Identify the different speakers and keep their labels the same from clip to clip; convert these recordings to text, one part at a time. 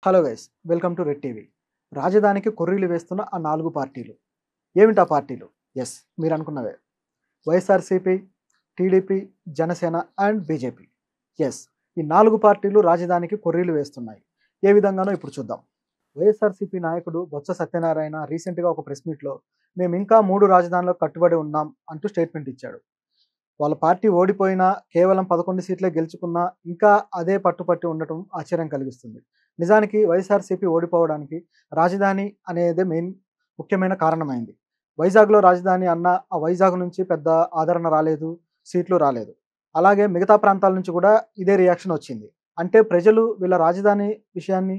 Speaker 1: Hello guys, welcome to red TV. రాజధానికి కొర్రీలు వేస్తున్న ఆ 4 పార్టీలు. ఏమిటి ఆ పార్టీలు? ఎస్, మీరు అనుకున్నవే. YSRCP, TDP, Janasena and BJP. Yes, ఈ 4 పార్టీలు రాజధానికి కొర్రీలు వేస్తున్నాయి. ఏ విధంగానో ఇప్పుడు చూద్దాం. వైఎస్ఆర్సీపీ నాయకుడు బొత్స సత్యనారాయణ రీసెంట్గా ఒక ప్రెస్ మీట్లో మేము ఇంకా 3 రాజధానులకు కట్టుబడి ఉన్నాం అంటూ స్టేట్మెంట్ ఇచ్చాడు. వాళ్ళ పార్టీ ఓడిపోయినా కేవలం 11 సీట్లే గెలుచుకున్నా ఇంకా అదే పట్టుపట్టి ఉండటం ఆశ్చర్యం కలిగిస్తుంది. నిజానికి వైఎస్ఆర్సీపీ ఓడిపోవడానికి రాజధాని అనేదే ముఖ్యమైన కారణమైంది. వైజాగ్లో రాజధాని అన్న ఆ వైజాగ్ నుంచి పెద్ద ఆదరణ రాలేదు, సీట్లు రాలేదు. అలాగే మిగతా ప్రాంతాల నుంచి కూడా ఇదే రియాక్షన్ వచ్చింది. అంటే ప్రజలు వీళ్ళ రాజధాని విషయాన్ని,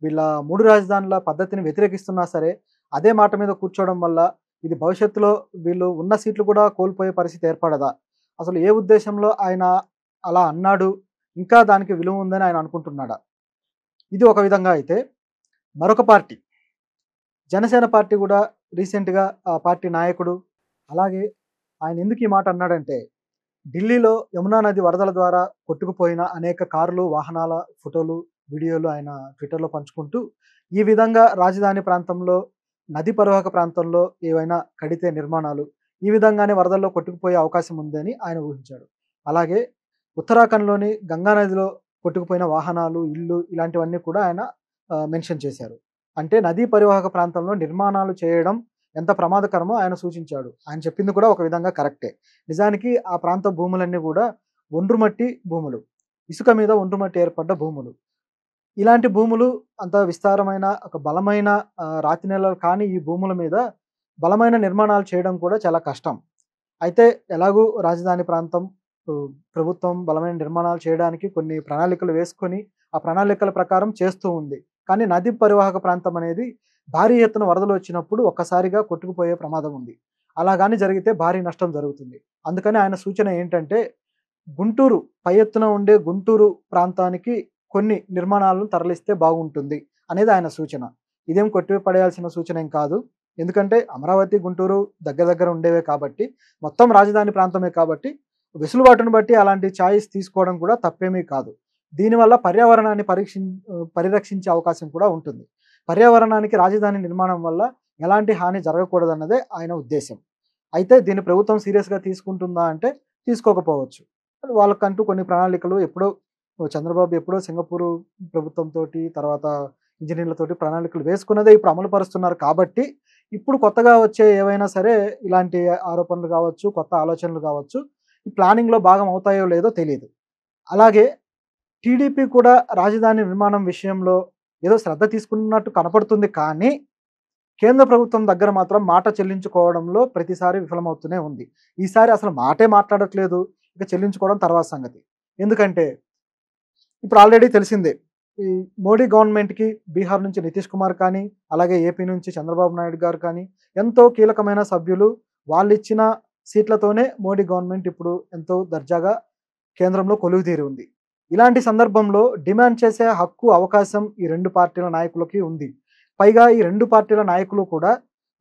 Speaker 1: వీళ్ళ 3 రాజధానుల పద్ధతిని వ్యతిరేకిస్తున్నా సరే అదే మాట మీద కూర్చోవడం వల్ల ఇది భవిష్యత్తులో వీళ్ళు ఉన్న సీట్లు కూడా కోల్పోయే పరిస్థితి ఏర్పడదా? అసలు ఏ ఉద్దేశంలో ఆయన అలా అన్నాడు? ఇంకా దానికి విలువ ఉందని ఆయన అనుకుంటున్నాడా? ఇది ఒక విధంగా అయితే, మరొక పార్టీ జనసేన పార్టీ కూడా రీసెంట్‌గా ఆ పార్టీ నాయకుడు, అలాగే ఆయన ఎందుకు ఈ మాట అన్నాడంటే, ఢిల్లీలో యమునా నది వరదల ద్వారా కొట్టుకుపోయిన అనేక కార్లు, వాహనాల ఫోటోలు, వీడియోలు ఆయన ట్విట్టర్‌లో పంచుకుంటూ, ఈ విధంగా రాజధాని ప్రాంతంలో, నది పరివాహక ప్రాంతంలో ఏవైనా కడితే నిర్మాణాలు, ఈ విధంగానే వరదల్లో కొట్టుకుపోయే అవకాశం ఉందని ఆయన ఊహించాడు. అలాగే ఉత్తరాఖండ్‌లోని గంగా నదిలో కొట్టుకుపోయిన వాహనాలు, ఇల్లు ఇలాంటివన్నీ కూడా ఆయన మెన్షన్ చేశారు. అంటే నదీ పరివాహక ప్రాంతంలో నిర్మాణాలు చేయడం ఎంత ప్రమాదకరమో ఆయన సూచించాడు. ఆయన చెప్పింది కూడా ఒక విధంగా కరెక్టే. నిజానికి ఆ ప్రాంత భూములన్నీ కూడా ఒండ్రుమట్టి భూములు. ఇసుక మీద ఒండ్రుమట్టి ఏర్పడ్డ భూములు. ఇలాంటి భూములు అంత విస్తారమైన ఒక బలమైన రాతి నేలలు కాని ఈ భూముల మీద బలమైన నిర్మాణాలు చేయడం కూడా చాలా కష్టం. అయితే ఎలాగూ రాజధాని ప్రాంతం ప్రభుత్వం బలమైన నిర్మాణాలు చేయడానికి కొన్ని ప్రణాళికలు వేసుకొని, ఆ ప్రణాళికల ప్రకారం చేస్తూ ఉంది. కానీ నదీ పరివాహక ప్రాంతం అనేది భారీ ఎత్తున వరదలు వచ్చినప్పుడు ఒక్కసారిగా కొట్టుకుపోయే ప్రమాదం ఉంది. అలా గాని జరిగితే భారీ నష్టం జరుగుతుంది. అందుకని ఆయన సూచన ఏంటంటే, గుంటూరు పై ఎత్తున ఉండే గుంటూరు ప్రాంతానికి కొన్ని నిర్మాణాలను తరలిస్తే బాగుంటుంది అనేది ఆయన సూచన. ఇదేం కొట్టిపడేయాల్సిన సూచన ఏం కాదు. ఎందుకంటే అమరావతి, గుంటూరు దగ్గర దగ్గర ఉండేవే కాబట్టి, మొత్తం రాజధాని ప్రాంతమే కాబట్టి వెసులుబాటును బట్టి అలాంటి చాయిస్ తీసుకోవడం కూడా తప్పేమీ కాదు. దీనివల్ల పర్యావరణాన్ని పరిరక్షించే అవకాశం కూడా ఉంటుంది. పర్యావరణానికి రాజధాని నిర్మాణం వల్ల ఎలాంటి హాని జరగకూడదన్నదే ఆయన ఉద్దేశ్యం. అయితే దీన్ని ప్రభుత్వం సీరియస్‌గా తీసుకుంటుందా అంటే తీసుకోకపోవచ్చు. వాళ్ళకంటూ కొన్ని ప్రణాళికలు చంద్రబాబు ఎప్పుడో సింగపూరు ప్రభుత్వంతోటి, తర్వాత ఇంజినీర్లతోటి ప్రణాళికలు వేసుకున్నదే ఇప్పుడు అమలు పరుస్తున్నారు కాబట్టి, ఇప్పుడు కొత్తగా వచ్చే ఏవైనా సరే ఇలాంటి ఆరోపణలు కావచ్చు, కొత్త ఆలోచనలు కావచ్చు, ఈ ప్లానింగ్‌లో భాగం అవుతాయో లేదో తెలీదు. అలాగే టీడీపీ కూడా రాజధాని నిర్మాణం విషయంలో ఏదో శ్రద్ధ తీసుకున్నట్టు కనపడుతుంది కానీ, కేంద్ర ప్రభుత్వం దగ్గర మాత్రం మాట చెల్లించుకోవడంలో ప్రతిసారి విఫలమవుతూనే ఉంది. ఈసారి అసలు మాటే మాట్లాడట్లేదు. ఇక చెల్లించుకోవడం తర్వాత సంగతి. ఎందుకంటే ఇప్పుడు ఆల్రెడీ తెలిసిందే. ఈ మోడీ గవర్నమెంట్‌కి బీహార్ నుంచి నితీష్ కుమార్ కానీ, అలాగే ఏపీ నుంచి చంద్రబాబు నాయుడు గారు కానీ, ఎంతో కీలకమైన సభ్యులు. వాళ్ళిచ్చిన సీట్లతోనే మోడీ గవర్నమెంట్ ఇప్పుడు ఎంతో దర్జాగా కేంద్రంలో కొలువుదీరి ఉంది. ఇలాంటి సందర్భంలో డిమాండ్ చేసే హక్కు, అవకాశం ఈ 2 పార్టీల నాయకులకి ఉంది. పైగా ఈ 2 పార్టీల నాయకులు కూడా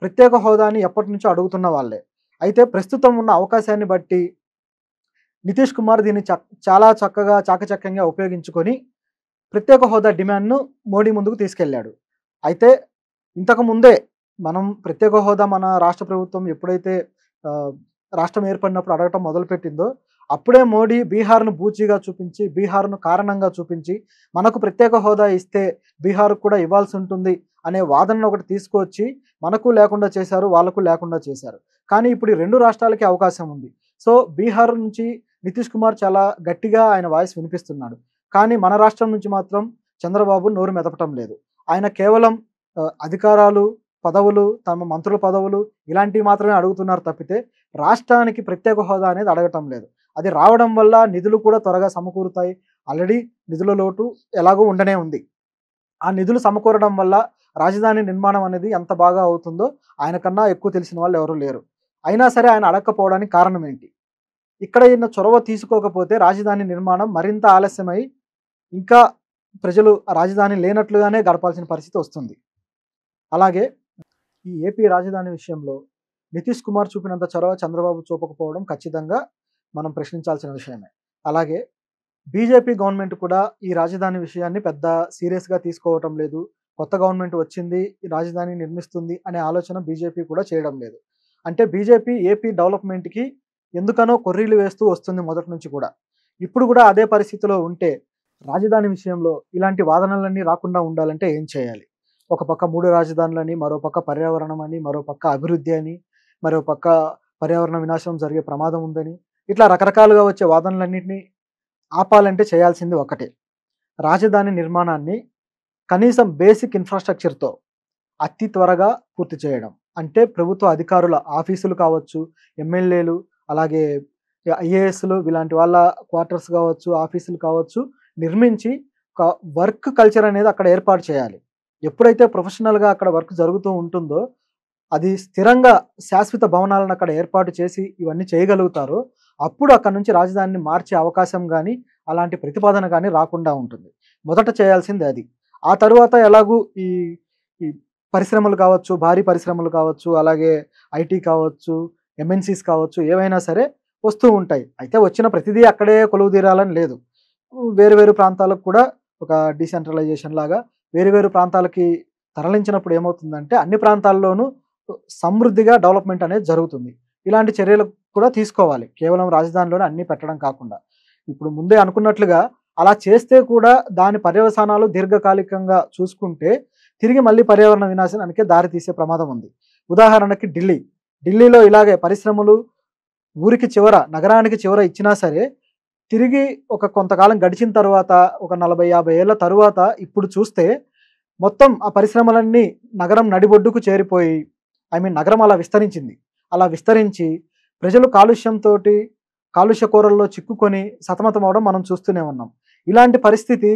Speaker 1: ప్రత్యేక హోదాని ఎప్పటినుంచో అడుగుతున్న వాళ్ళే. అయితే ప్రస్తుతం ఉన్న అవకాశాన్ని బట్టి నితీష్ కుమార్ దీన్ని చాలా చక్కగా, చాకచక్యంగా ఉపయోగించుకొని ప్రత్యేక హోదా డిమాండ్‌ను మోడీ ముందుకు తీసుకెళ్ళాడు. అయితే ఇంతకు ముందే మనం ప్రత్యేక హోదా మన రాష్ట్ర ప్రభుత్వం ఎప్పుడైతే ఆహ్, రాష్ట్రం ఏర్పడినప్పుడు అడగటం మొదలుపెట్టిందో, అప్పుడే మోడీ బీహార్‌ను బూచీగా చూపించి, బీహార్‌ను కారణంగా చూపించి, మనకు ప్రత్యేక హోదా ఇస్తే బీహార్‌కు కూడా ఇవ్వాల్సి ఉంటుంది అనే వాదనను ఒకటి తీసుకొచ్చి, మనకు లేకుండా చేశారు, వాళ్ళకు లేకుండా చేశారు. కానీ ఇప్పుడు ఈ 2 రాష్ట్రాలకి అవకాశం ఉంది. సో, బీహార్ నుంచి నితీష్ కుమార్ చాలా గట్టిగా ఆయన వాయిస్ వినిపిస్తున్నాడు. కానీ మన రాష్ట్రం నుంచి మాత్రం చంద్రబాబు నోరు మెదపటం లేదు. ఆయన కేవలం అధికారాలు, పదవులు, తమ మంత్రుల పదవులు ఇలాంటివి మాత్రమే అడుగుతున్నారు తప్పితే, రాష్ట్రానికి ప్రత్యేక హోదా అనేది అడగటం లేదు. అది రావడం వల్ల నిధులు కూడా త్వరగా సమకూరుతాయి. ఆల్రెడీ నిధుల లోటు ఎలాగో ఉండనే ఉంది. ఆ నిధులు సమకూరడం వల్ల రాజధాని నిర్మాణం అనేది ఎంత బాగా అవుతుందో ఆయన కన్నా ఎక్కువ తెలిసిన వాళ్ళు ఎవరు లేరు. అయినా సరే ఆయన అడగకపోవడానికి కారణం ఏంటి? ఇక్కడ ఈయన చొరవ తీసుకోకపోతే రాజధాని నిర్మాణం మరింత ఆలస్యమై, ఇంకా ప్రజలు ఆ రాజధాని లేనట్లుగానే గడపాల్సిన పరిస్థితి వస్తుంది. అలాగే ఈ ఏపీ రాజధాని విషయంలో నితీష్ కుమార్ చూపినంత చొరవ చంద్రబాబు చూపకపోవడం ఖచ్చితంగా మనం ప్రశ్నించాల్సిన విషయమే. అలాగే బీజేపీ గవర్నమెంట్ కూడా ఈ రాజధాని విషయాన్ని పెద్ద సీరియస్‌గా తీసుకోవటం లేదు. కొత్త గవర్నమెంట్ వచ్చింది, ఈ రాజధాని నిర్మిస్తుంది అనే ఆలోచన బీజేపీ కూడా చేయడం లేదు. అంటే బీజేపీ ఏపీ డెవలప్‌మెంట్‌కి ఎందుకనో కొర్రీలు వేస్తూ వస్తుంది మొదటి నుంచి కూడా. ఇప్పుడు కూడా అదే పరిస్థితిలో ఉంటే రాజధాని విషయంలో ఇలాంటి వాదనలన్నీ రాకుండా ఉండాలంటే ఏం చేయాలి? ఒక పక్క 3 రాజధానులని, మరో పక్క పర్యావరణం అని, మరో పక్క అభివృద్ధి అని, మరో పక్క పర్యావరణ వినాశనం జరిగే ప్రమాదం ఉందని, ఇట్లా రకరకాలుగా వచ్చే వాదనలన్నిటిని ఆపాలంటే చేయాల్సింది ఒకటే. రాజధాని నిర్మాణాన్ని కనీసం బేసిక్ ఇన్‌ఫ్రాస్ట్రక్చర్‌తో అతి త్వరగా పూర్తి చేయడం. అంటే ప్రభుత్వ అధికారుల ఆఫీసులు కావచ్చు, ఎమ్మెల్యేలు, అలాగే ఐఏఎస్‌లు ఇలాంటి వాళ్ళ క్వార్టర్స్ కావచ్చు, ఆఫీసులు కావచ్చు నిర్మించి ఒక వర్క్ కల్చర్ అనేది అక్కడ ఏర్పాటు చేయాలి. ఎప్పుడైతే ప్రొఫెషనల్‌గా అక్కడ వర్క్ జరుగుతూ ఉంటుందో, అది స్థిరంగా శాశ్వత భవనాలను అక్కడ ఏర్పాటు చేసి ఇవన్నీ చేయగలుగుతారో, అప్పుడు అక్కడి నుంచి రాజధానిని మార్చే అవకాశం గానీ, అలాంటి ప్రతిపాదన గానీ రాకుండా ఉంటుంది. మొదట చేయాల్సింది అది. ఆ తరువాత ఎలాగూ ఈ ఈ పరిశ్రమలు కావచ్చు, భారీ పరిశ్రమలు కావచ్చు, అలాగే ఐటీ కావచ్చు, ఎంఎన్‌సీస్ కావచ్చు, ఏవైనా సరే వస్తూ ఉంటాయి. అయితే వచ్చిన ప్రతిదీ అక్కడే కొలువుదీరాలని లేదు. వేరు వేరు ప్రాంతాలకు కూడా ఒక డీసెంట్రలైజేషన్ లాగా వేరు వేరు ప్రాంతాలకి తరలించినప్పుడు ఏమవుతుందంటే, అన్ని ప్రాంతాల్లోనూ సమృద్ధిగా డెవలప్‌మెంట్ అనేది జరుగుతుంది. ఇలాంటి చర్యలు కూడా తీసుకోవాలి. కేవలం రాజధానిలోనే అన్నీ పెట్టడం కాకుండా. ఇప్పుడు ముందే అనుకున్నట్లుగా అలా చేస్తే కూడా దాని పర్యవసానాలు దీర్ఘకాలికంగా చూసుకుంటే, తిరిగి మళ్ళీ పర్యావరణ వినాశనానికే దారి తీసే ప్రమాదం ఉంది. ఉదాహరణకి ఢిల్లీ. ఢిల్లీలో ఇలాగే పరిశ్రమలు ఊరికి చివర, నగరానికి చివర ఇచ్చినా సరే, తిరిగి ఒక కొంతకాలం గడిచిన తరువాత, ఒక 40, 50 ఏళ్ల తరువాత ఇప్పుడు చూస్తే, మొత్తం ఆ పరిశ్రమలన్నీ నగరం నడిబొడ్డుకు చేరిపోయి, నగరం అలా విస్తరించింది. అలా విస్తరించి ప్రజలు కాలుష్య కోరల్లో చిక్కుకొని సతమతమవ్వడం మనం చూస్తూనే ఉన్నాం. ఇలాంటి పరిస్థితి